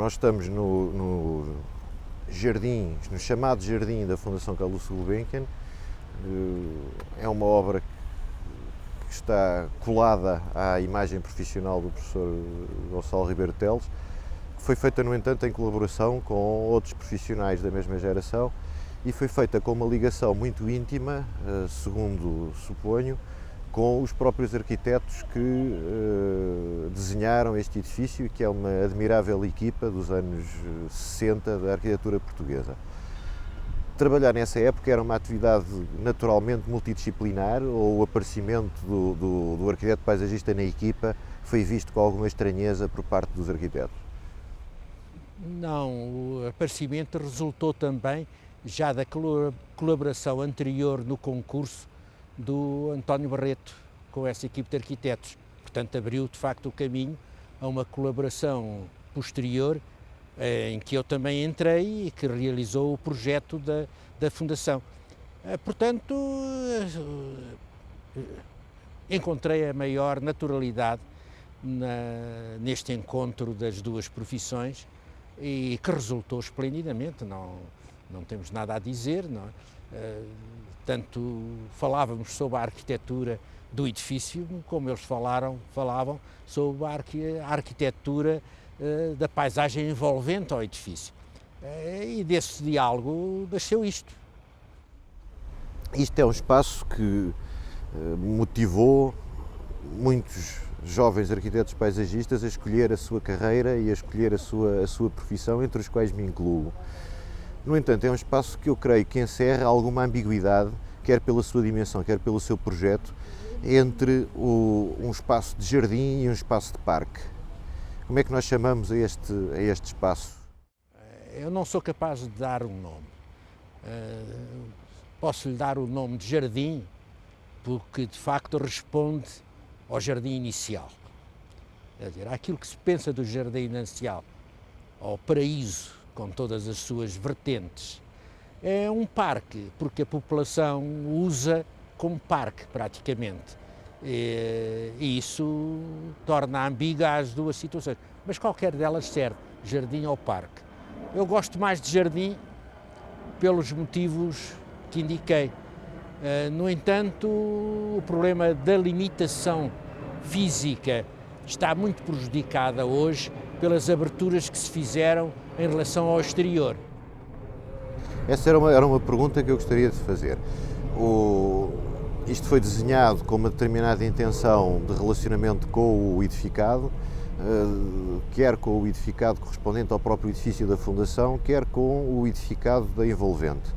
nós estamos no jardim, no chamado Jardim da Fundação Carlos Gulbenkian. É uma obra que está colada à imagem profissional do professor Gonçalo Ribeiro Teles, que foi feita, no entanto, em colaboração com outros profissionais da mesma geração e foi feita com uma ligação muito íntima, segundo suponho, com os próprios arquitetos que desenharam este edifício, que é uma admirável equipa dos anos 60 da arquitetura portuguesa. Trabalhar nessa época era uma atividade naturalmente multidisciplinar, ou o aparecimento do arquiteto paisagista na equipa foi visto com alguma estranheza por parte dos arquitetos? Não, o aparecimento resultou também já da colaboração anterior no concurso do António Barreto com essa equipe de arquitetos. Portanto, abriu de facto o caminho a uma colaboração posterior em que eu também entrei e que realizou o projeto da Fundação. Portanto, encontrei a maior naturalidade neste encontro das duas profissões e que resultou esplendidamente, não temos nada a dizer, não é? Tanto falávamos sobre a arquitetura do edifício, como eles falavam sobre a arquitetura da paisagem envolvente ao edifício. E desse diálogo nasceu isto. Isto é um espaço que motivou muitos jovens arquitetos paisagistas a escolher a sua carreira e a escolher a sua profissão, entre os quais me incluo. No entanto, é um espaço que eu creio que encerra alguma ambiguidade, quer pela sua dimensão, quer pelo seu projeto, entre um espaço de jardim e um espaço de parque. Como é que nós chamamos a este espaço? Eu não sou capaz de dar um nome. Posso-lhe dar o nome de jardim, porque de facto responde ao jardim inicial. Quer dizer, aquilo que se pensa do jardim inicial, ao paraíso, com todas as suas vertentes. É um parque, porque a população usa como parque, praticamente. E isso torna ambígua as duas situações. Mas qualquer delas serve, jardim ou parque. Eu gosto mais de jardim pelos motivos que indiquei. No entanto, o problema da limitação física está muito prejudicada hoje pelas aberturas que se fizeram em relação ao exterior. Essa era uma pergunta que eu gostaria de fazer. Isto foi desenhado com uma determinada intenção de relacionamento com o edificado, quer com o edificado correspondente ao próprio edifício da Fundação, quer com o edificado da envolvente.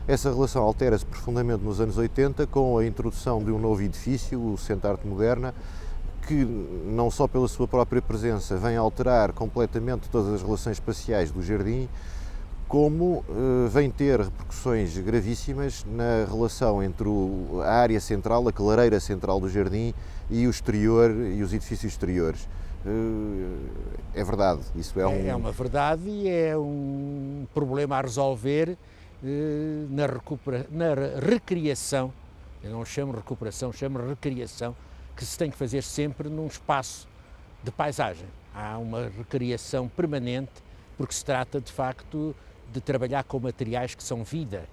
Essa relação altera-se profundamente nos anos 80 com a introdução de um novo edifício, o Centro Arte Moderna, que não só pela sua própria presença vem alterar completamente todas as relações espaciais do jardim, como vem ter repercussões gravíssimas na relação entre a área central, a clareira central do jardim e o exterior e os edifícios exteriores. É verdade, isso é um... É uma verdade e é um problema a resolver na recriação, eu não chamo recuperação, chamo recriação, que se tem que fazer sempre num espaço de paisagem. Há uma recriação permanente, porque se trata, de facto, de trabalhar com materiais que são vida.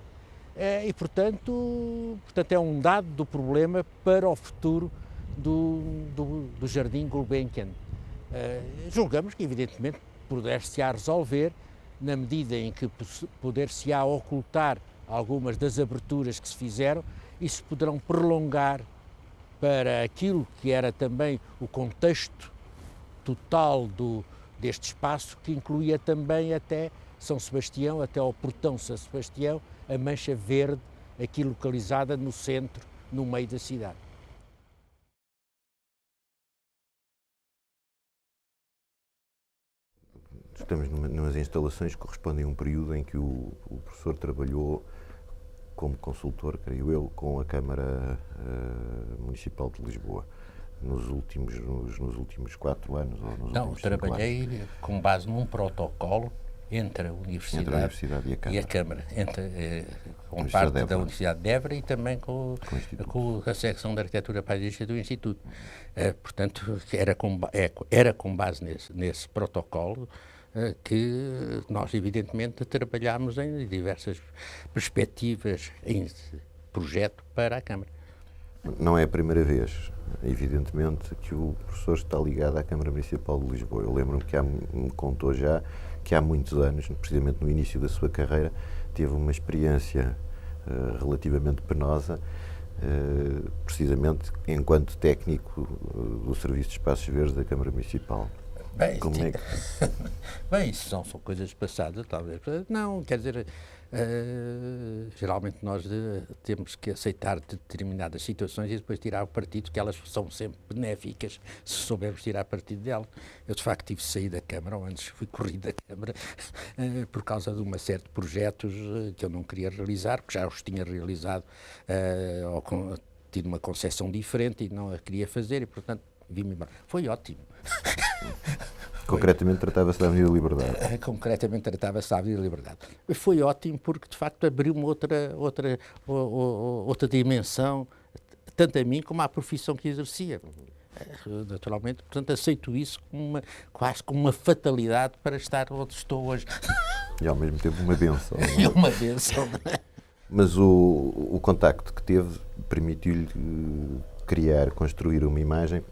E, portanto, é um dado do problema para o futuro do Jardim Gulbenkian. Julgamos que, evidentemente, poder-se-á resolver na medida em que poder-se-á ocultar algumas das aberturas que se fizeram e se poderão prolongar para aquilo que era também o contexto total deste espaço, que incluía também até São Sebastião, até ao portão São Sebastião, a mancha verde, aqui localizada no centro, no meio da cidade. Estamos numas instalações que correspondem a um período em que o professor trabalhou como consultor, creio eu, com a Câmara Municipal de Lisboa, nos últimos 4 anos? Ou nos Não, últimos trabalhei 5 anos. com base num protocolo entre a Universidade e a Câmara, com parte da Universidade de Évora e também com a secção de Arquitetura Paisagística do Instituto. Portanto, era com base nesse protocolo que nós, evidentemente, trabalhámos em diversas perspectivas em projeto para a Câmara. Não é a primeira vez, evidentemente, que o professor está ligado à Câmara Municipal de Lisboa. Eu lembro-me que me contou já que há muitos anos, precisamente no início da sua carreira, teve uma experiência relativamente penosa, precisamente enquanto técnico do Serviço de Espaços Verdes da Câmara Municipal. Bem, Como é que... Bem, isso são coisas passadas, talvez. Não, quer dizer, geralmente nós temos que aceitar determinadas situações e depois tirar o partido, que elas são sempre benéficas, se soubermos tirar partido delas. Eu, de facto, tive de sair da Câmara, ou antes fui corrido da Câmara, por causa de uma série de projetos que eu não queria realizar, porque já os tinha realizado, ou tido uma concepção diferente e não a queria fazer, e, portanto, vim-me embora. Foi ótimo. Concretamente tratava-se da Avenida Liberdade. Concretamente tratava-se da Avenida Liberdade. Foi ótimo porque, de facto, abriu-me outra dimensão, tanto a mim como à profissão que exercia. Naturalmente, portanto, aceito isso quase como uma fatalidade para estar onde estou hoje. E ao mesmo tempo uma benção. É uma benção. Mas o contacto que teve permitiu-lhe construir uma imagem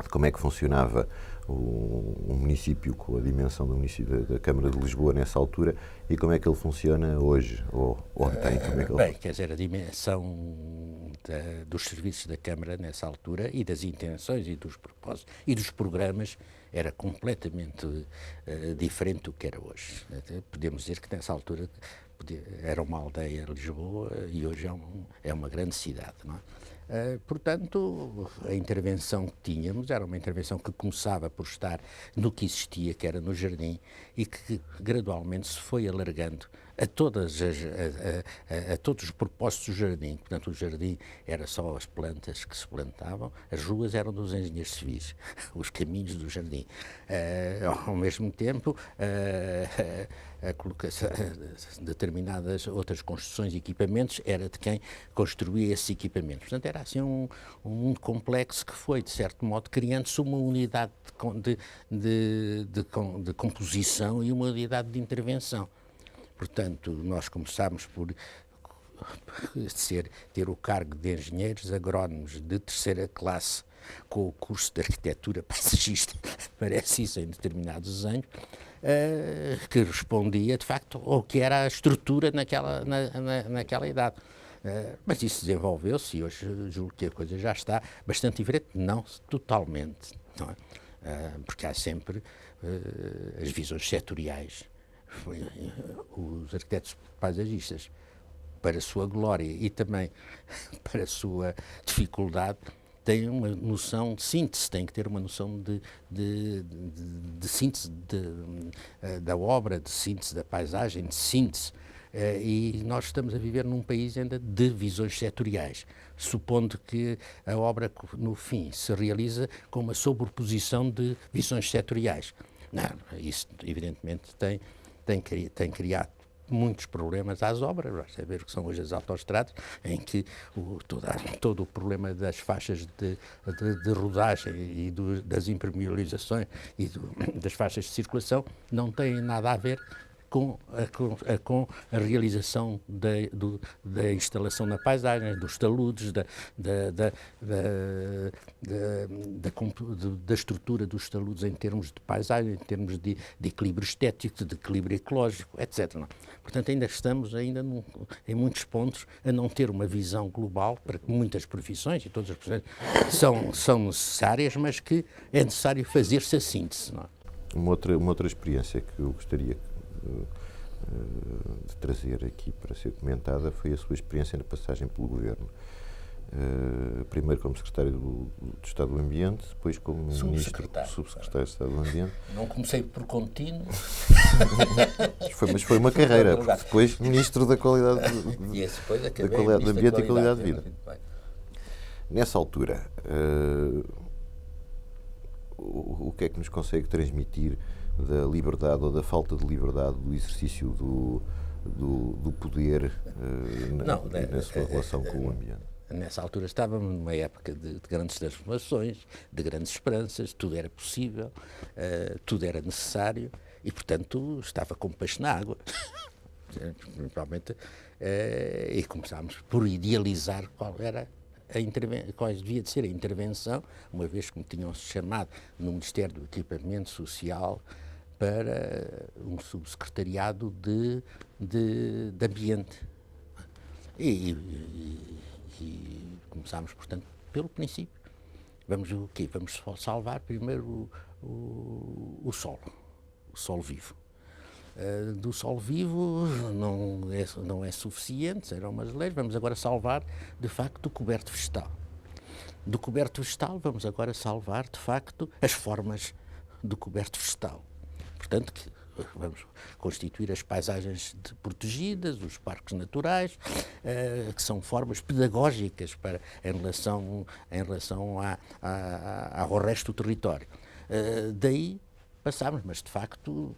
de como é que funcionava um município com a dimensão do município da Câmara de Lisboa nessa altura e como é que ele funciona hoje, ou ontem. Como é que Bem, quer dizer, a dimensão dos serviços da Câmara nessa altura e das intenções e dos propósitos e dos programas era completamente diferente do que era hoje. Podemos dizer que nessa altura era uma aldeia Lisboa e hoje é uma grande cidade, não é? Portanto, a intervenção que tínhamos era uma intervenção que começava por estar no que existia, que era no jardim, e que gradualmente se foi alargando a todos os propósitos do jardim. Portanto, o jardim era só as plantas que se plantavam, as ruas eram dos engenheiros civis, os caminhos do jardim. Ao mesmo tempo, a colocação de determinadas outras construções e equipamentos era de quem construía esses equipamentos. Portanto, era assim um complexo que foi, de certo modo, criando-se uma unidade de composição e uma unidade de intervenção. Portanto, nós começámos por ter o cargo de engenheiros agrónomos de terceira classe com o curso de arquitetura paisagista, parece isso em determinados anos, que respondia, de facto, ao que era a estrutura naquela idade. Mas isso desenvolveu-se e hoje julgo que a coisa já está bastante diferente, não totalmente, não é? Porque há sempre as visões setoriais. Os arquitetos paisagistas, para a sua glória e também para a sua dificuldade, têm uma noção de síntese, têm que ter uma noção de síntese da obra, de síntese da paisagem, de síntese. E nós estamos a viver num país ainda de visões setoriais, supondo que a obra, no fim, se realiza com uma sobreposição de visões setoriais. Não, isso, evidentemente, tem criado muitos problemas às obras, vai saber que são hoje as autoestradas, em que todo o problema das faixas de rodagem e das impermeabilizações e das faixas de circulação não tem nada a ver com a realização da instalação na paisagem, dos taludes, da estrutura dos taludes em termos de paisagem, em termos de equilíbrio estético, de equilíbrio ecológico, etc. Portanto, ainda estamos em muitos pontos a não ter uma visão global para que muitas profissões, e todas as profissões são necessárias, mas que é necessário fazer-se a síntese. Não é? Uma outra experiência que eu gostaria de trazer aqui para ser comentada foi a sua experiência na passagem pelo Governo. Primeiro como Secretário do Estado do Ambiente, depois como Subsecretário de Estado do Ambiente. Não comecei por contínuo. Mas foi uma carreira, porque depois Ministro da Qualidade do Ambiente e Qualidade de Vida. Nessa altura, o que é que nos consegue transmitir da liberdade ou da falta de liberdade do exercício do poder na sua relação com o ambiente? Nessa altura estávamos numa época de grandes transformações, de grandes esperanças, tudo era possível, tudo era necessário E, portanto, estava como peixe na água. Principalmente, e começámos por idealizar qual devia de ser a intervenção, uma vez que me tinham chamado no Ministério do Equipamento Social para um subsecretariado de Ambiente. E começámos, portanto, pelo princípio. Vamos o quê? Vamos salvar primeiro o solo vivo. Do solo vivo não é suficiente, eram umas leis, vamos agora salvar, de facto, o coberto vegetal. Do coberto vegetal vamos agora salvar, de facto, as formas do coberto vegetal. Portanto, vamos constituir as paisagens protegidas, os parques naturais, que são formas pedagógicas em relação ao resto do território. Daí passámos, mas de facto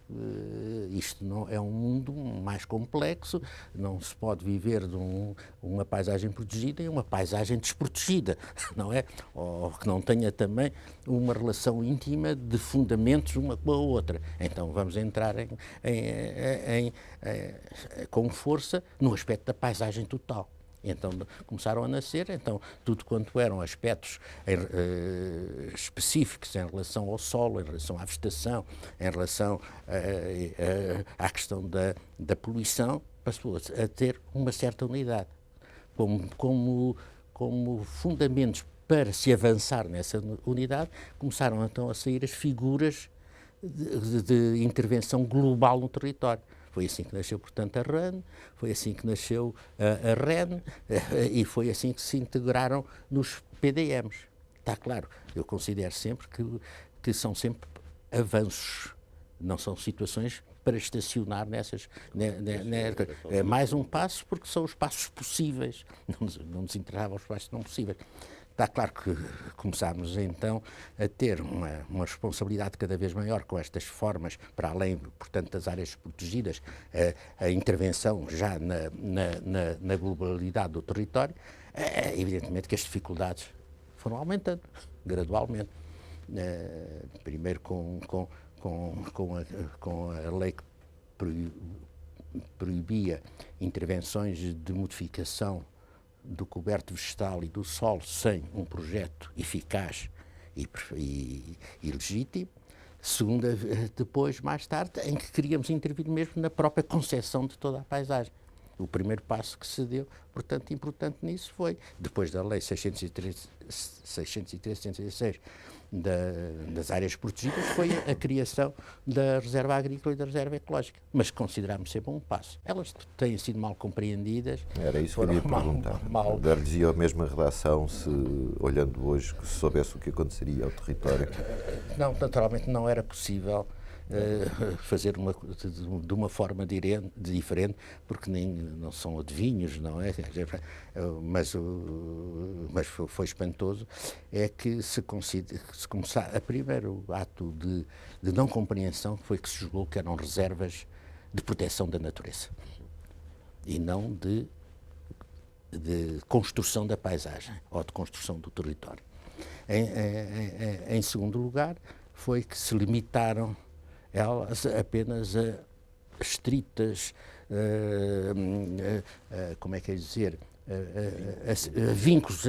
isto não é um mundo mais complexo, não se pode viver de uma paisagem protegida e uma paisagem desprotegida, não é? Ou que não tenha também uma relação íntima de fundamentos uma com a outra. Então vamos entrar com força no aspecto da paisagem total. Então começaram a nascer, tudo quanto eram aspectos específicos em relação ao solo, em relação à vegetação, em relação à questão da poluição, passou a ter uma certa unidade. Como fundamentos para se avançar nessa unidade, começaram então a sair as figuras de intervenção global no território. Foi assim que nasceu, portanto, a RAN, foi assim que nasceu a REN e foi assim que se integraram nos PDMs. Está claro, eu considero sempre que são sempre avanços, não são situações para estacionar nessas. É mais um passo, porque são os passos possíveis, não nos interessava os passos não possíveis. Está claro que começámos então a ter uma responsabilidade cada vez maior com estas formas, para além, portanto, das áreas protegidas, a intervenção já na globalidade do território. Evidentemente que as dificuldades foram aumentando gradualmente. Primeiro com a lei que proibia intervenções de modificação do coberto vegetal e do solo sem um projeto eficaz e legítimo. Segunda, depois, mais tarde, em que queríamos intervir mesmo na própria concepção de toda a paisagem. O primeiro passo que se deu, portanto, importante nisso foi, depois da Lei 613-606 das áreas protegidas, foi a criação da Reserva Agrícola e da Reserva Ecológica. Mas considerámos sempre um passo. Elas têm sido mal compreendidas. Era isso que eu ia perguntar. Dar-lhes a mesma redação se, olhando hoje, que se soubesse o que aconteceria ao território? Não, naturalmente não era possível fazer de uma forma diferente, porque não são adivinhos, não é? Mas foi espantoso, é que se começar, a primeiro ato de não compreensão foi que se julgou que eram reservas de proteção da natureza e não de construção da paisagem ou de construção do território. Em segundo lugar, foi que se limitaram elas apenas a estritas, como é que é dizer, a vínculos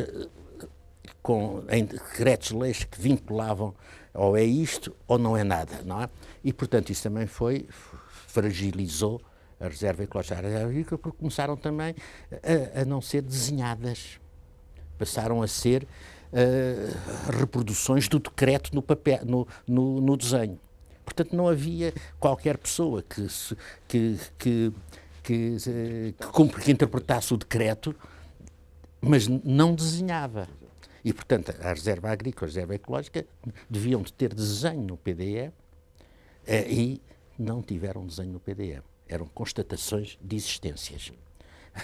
em decretos-leis que vinculavam ou é isto ou não é nada, não é? E, portanto, isso também fragilizou a Reserva Ecológica e a Reserva Agrícola, porque começaram também a não ser desenhadas, passaram a ser reproduções do decreto no papel, no desenho. Portanto, não havia qualquer pessoa que interpretasse o decreto, mas não desenhava. E, portanto, a Reserva Agrícola e a Reserva Ecológica deviam de ter desenho no PDE e não tiveram desenho no PDE. Eram constatações de existências.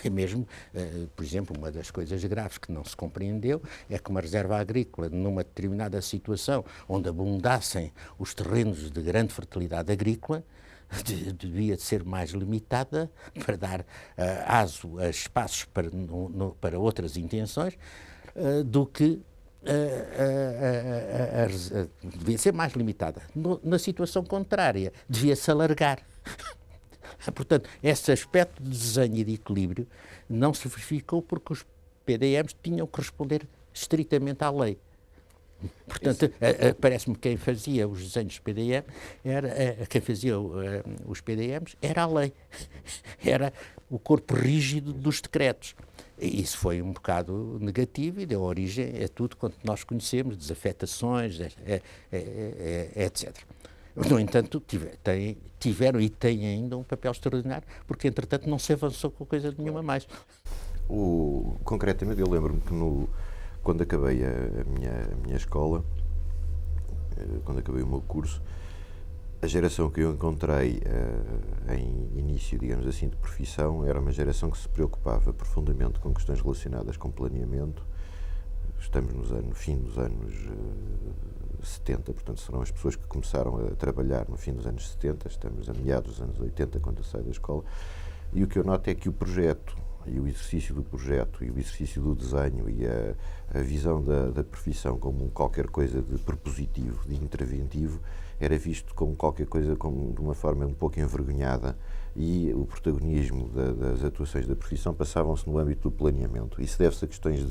E mesmo, por exemplo, uma das coisas graves que não se compreendeu é que uma reserva agrícola, numa determinada situação onde abundassem os terrenos de grande fertilidade agrícola, devia de ser mais limitada para dar aso a espaços para outras intenções do que devia ser mais limitada. Na situação contrária, devia-se alargar. Portanto, esse aspecto de desenho e de equilíbrio não se verificou porque os PDMs tinham que responder estritamente à lei. Portanto, parece-me que quem fazia os desenhos de PDM quem fazia os PDMs era a lei, era o corpo rígido dos decretos. E isso foi um bocado negativo e deu origem a tudo quanto nós conhecemos, desafetações, etc. No entanto, tiveram e têm ainda um papel extraordinário, porque entretanto não se avançou com coisa nenhuma mais. Concretamente, eu lembro-me que quando acabei a minha escola, quando acabei o meu curso, a geração que eu encontrei em início, digamos assim, de profissão, era uma geração que se preocupava profundamente com questões relacionadas com planeamento. Estamos no fim dos anos 70, portanto serão as pessoas que começaram a trabalhar no fim dos anos 70, estamos a meados dos anos 80, quando eu saio da escola, e o que eu noto é que o projeto, e o exercício do projeto, e o exercício do desenho, e a visão da profissão como qualquer coisa de propositivo, de interventivo, era visto como qualquer coisa de uma forma um pouco envergonhada, e o protagonismo das atuações da profissão passavam-se no âmbito do planeamento. Isso deve-se a questões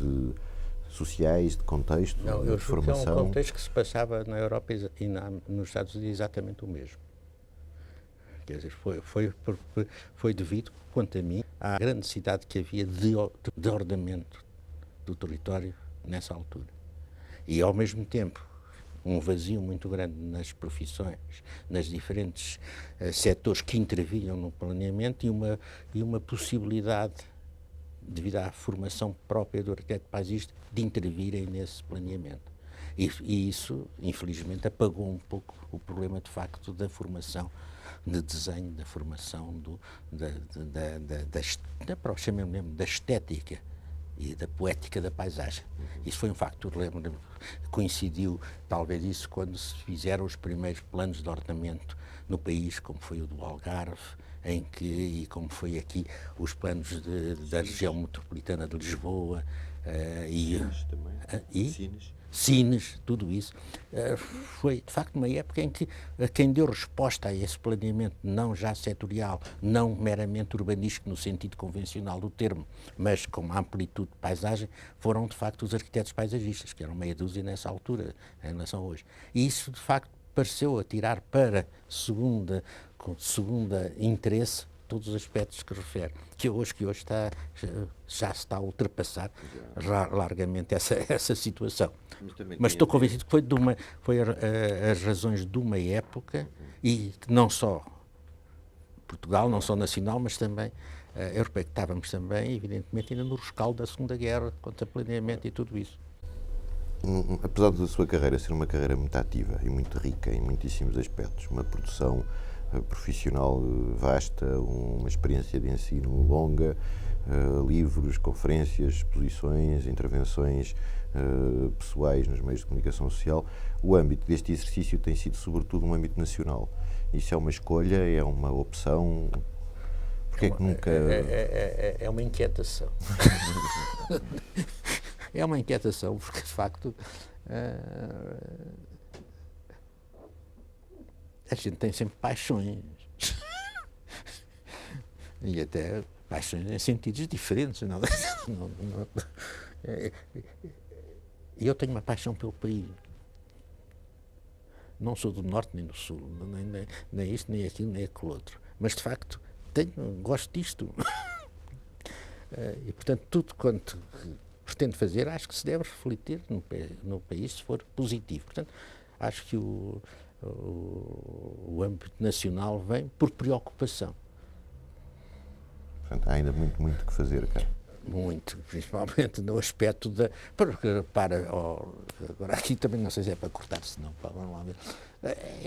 sociais, de contexto, de formação? É um contexto que se passava na Europa e nos Estados Unidos exatamente o mesmo. Quer dizer, foi devido, quanto a mim, à grande necessidade que havia de ordenamento do território nessa altura. E, ao mesmo tempo, um vazio muito grande nas profissões, nas diferentes setores que intervinham no planeamento e uma possibilidade, devido à formação própria do arquiteto paisagista, de intervirem nesse planeamento. E isso, infelizmente, apagou um pouco o problema, de facto, da formação de desenho, da formação chamemos mesmo, da estética e da poética da paisagem. Isso foi um facto, lembro-me, coincidiu talvez isso quando se fizeram os primeiros planos de ordenamento no país, como foi o do Algarve, e como foi aqui os planos da região metropolitana de Lisboa, Sines, tudo isso. Foi, de facto, uma época em que quem deu resposta a esse planeamento não já setorial, não meramente urbanístico no sentido convencional do termo, mas com uma amplitude de paisagem, foram, de facto, os arquitetos paisagistas, que eram meia dúzia nessa altura, em relação a hoje. E isso, de facto, pareceu atirar para segunda interesse todos os aspectos que refere, que hoje já se está a ultrapassar largamente essa situação. Mas estou convencido que foi as razões de uma época, e não só Portugal, não só nacional, mas também europeia, que estávamos também, evidentemente, ainda no rescaldo da Segunda Guerra, contra planeamento e tudo isso. Apesar da sua carreira ser uma carreira muito ativa e muito rica em muitíssimos aspectos, uma produção profissional vasta, uma experiência de ensino longa, livros, conferências, exposições, intervenções pessoais nos meios de comunicação social, o âmbito deste exercício tem sido sobretudo um âmbito nacional. Isso é uma escolha, é uma opção? Porque é que nunca... É uma inquietação. É uma inquietação, porque de facto a gente tem sempre paixões. E até paixões em sentidos diferentes. E eu tenho uma paixão pelo país. Não sou do norte nem do sul, nem isto, nem aquilo, nem aquilo outro. Mas de facto gosto disto. E portanto tudo quanto pretendo fazer, acho que se deve refletir no país, se for positivo. Portanto, acho que o âmbito nacional vem por preocupação. Portanto, há ainda muito que fazer, cara. Muito, principalmente no aspecto da... agora aqui também não sei se é para cortar, senão vamos lá ver.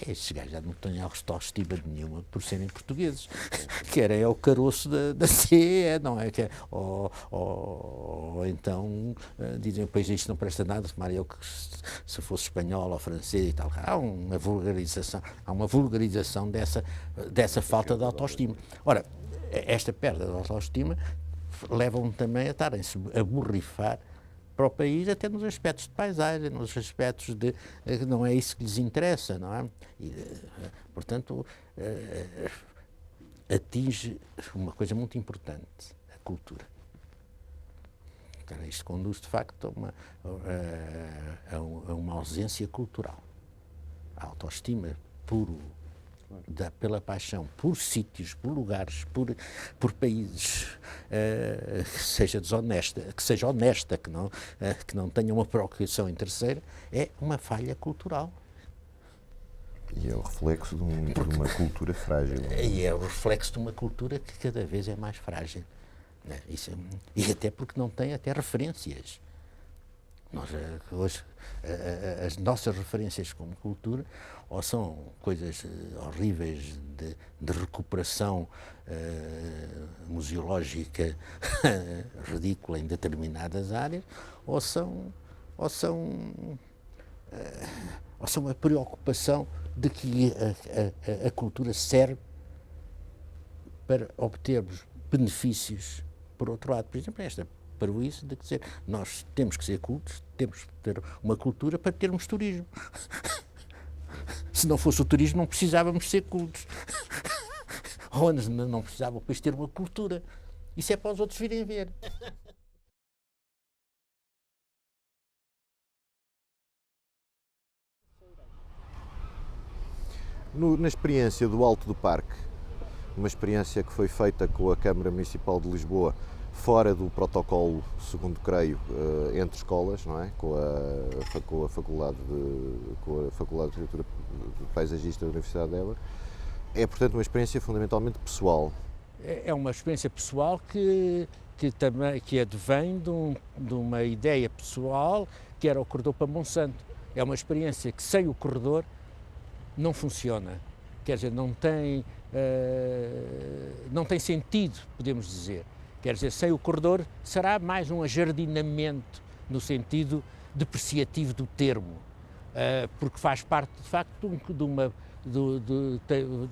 Estes gajos já não têm autoestima nenhuma por serem portugueses. Querem o caroço da CE, não é? Ou então dizem que o país isto não presta nada, tomara eu que se fosse espanhol ou francês e tal. Há uma vulgarização dessa falta de autoestima. Ora, esta perda de autoestima levam-me também a estarem-se a borrifar para o país, até nos aspectos de paisagem, nos aspectos de... Não é isso que lhes interessa, não é? E, portanto, atinge uma coisa muito importante, a cultura. Isto conduz, de facto, a uma ausência cultural. A autoestima pela paixão, por sítios, por lugares, por países, que seja honesta, que não tenha uma preocupação interesseira, é uma falha cultural. E é o reflexo de uma cultura frágil. E é o reflexo de uma cultura que cada vez é mais frágil. E até porque não tem até referências. Nós, hoje, as nossas referências como cultura ou são coisas horríveis de recuperação museológica ridícula em determinadas áreas, ou são a preocupação de que a cultura serve para obtermos benefícios por outro lado. Por exemplo, esta parvoíce de dizer nós temos que ser cultos, temos que ter uma cultura para termos turismo. Se não fosse o turismo, não precisávamos ser cultos. Ou não precisava depois ter uma cultura. Isso é para os outros virem ver. Na experiência do Alto do Parque, uma experiência que foi feita com a Câmara Municipal de Lisboa, fora do protocolo, segundo creio, entre escolas, não é? com a Faculdade de Arquitetura Paisagista da Universidade de Évora, é, portanto, uma experiência fundamentalmente pessoal. É uma experiência pessoal que advém de uma ideia pessoal, que era o corredor para Monsanto. É uma experiência que sem o corredor não funciona. Quer dizer, não tem sentido, podemos dizer. Quer dizer, sem o corredor será mais um ajardinamento no sentido depreciativo do termo, porque faz parte, de facto,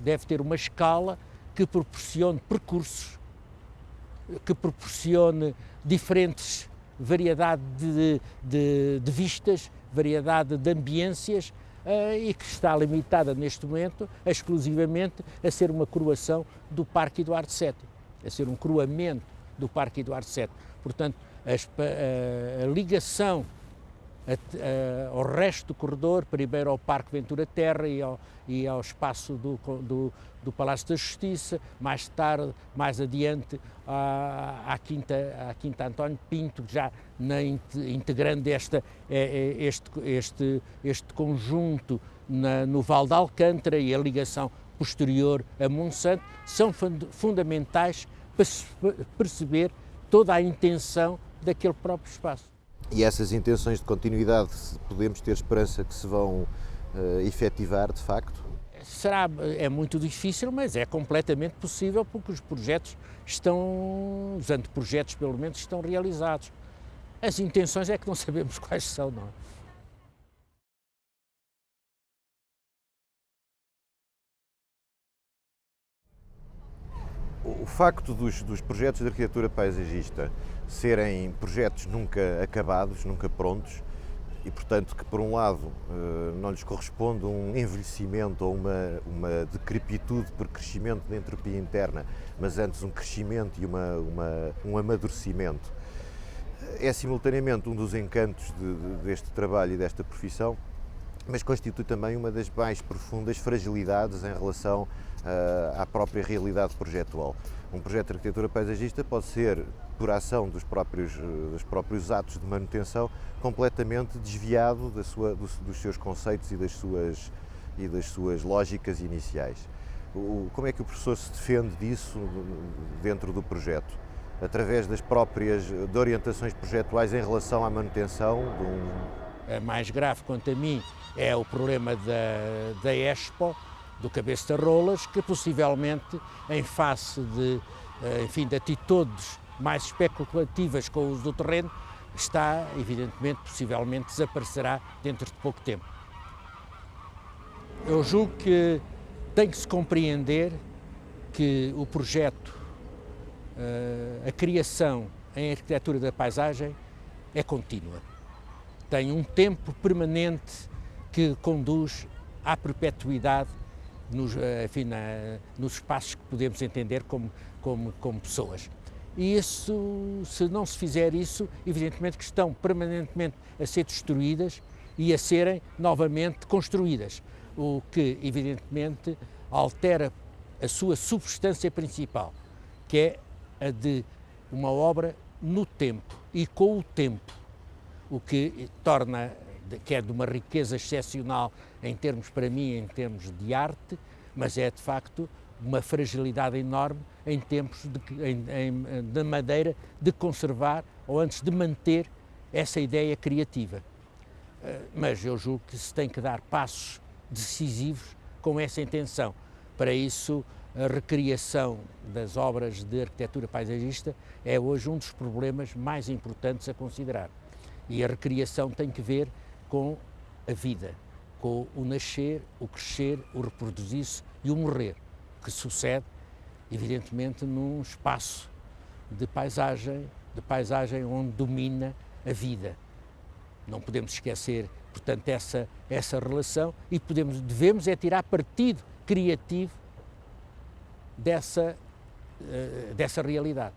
deve ter uma escala que proporcione percursos, que proporcione diferentes variedade de vistas, variedade de ambiências, e que está limitada neste momento exclusivamente a ser uma croação do Parque Eduardo VII, a ser um croamento do Parque Eduardo VII. Portanto, a ligação ao resto do corredor, primeiro ao Parque Ventura Terra e ao espaço do Palácio da Justiça, mais tarde, mais adiante, à Quinta António Pinto, já integrando este conjunto no Val de Alcântara, e a ligação posterior a Monsanto, são fundamentais para perceber toda a intenção daquele próprio espaço. E essas intenções de continuidade, podemos ter esperança que se vão efetivar de facto? É muito difícil, mas é completamente possível, porque os anteprojetos pelo menos estão realizados. As intenções é que não sabemos quais são, não é? O facto dos projetos de arquitetura paisagista serem projetos nunca acabados, nunca prontos, e portanto que por um lado não lhes corresponde um envelhecimento ou uma decrepitude por crescimento da entropia interna, mas antes um crescimento e um amadurecimento, é simultaneamente um dos encantos deste trabalho e desta profissão, mas constitui também uma das mais profundas fragilidades em relação à própria realidade projetual. Um projeto de arquitetura paisagista pode ser, por ação dos próprios atos de manutenção, completamente desviado dos seus conceitos e das suas lógicas iniciais. Como é que o professor se defende disso dentro do projeto? Através de orientações projetuais em relação à manutenção de um... Mais grave quanto a mim é o problema da Expo, do Cabeça de Rolas, que possivelmente, em face de atitudes mais especulativas com o uso do terreno, está, evidentemente, possivelmente desaparecerá dentro de pouco tempo. Eu julgo que tem que se compreender que o projeto, a criação em arquitetura da paisagem, é contínua. Tem um tempo permanente que conduz à perpetuidade nos espaços que podemos entender como pessoas. E isso, se não se fizer isso, evidentemente que estão permanentemente a ser destruídas e a serem novamente construídas, o que evidentemente altera a sua substância principal, que é a de uma obra no tempo e com o tempo, o que torna, que é de uma riqueza excepcional em termos, para mim, em termos de arte, mas é de facto uma fragilidade enorme em tempos de maneira de conservar ou antes de manter essa ideia criativa. Mas eu julgo que se tem que dar passos decisivos com essa intenção. Para isso, a recriação das obras de arquitetura paisagista é hoje um dos problemas mais importantes a considerar. E a recriação tem que ver com a vida, com o nascer, o crescer, o reproduzir-se e o morrer, que sucede, evidentemente, num espaço de paisagem onde domina a vida. Não podemos esquecer, portanto, essa relação e devemos tirar partido criativo dessa realidade.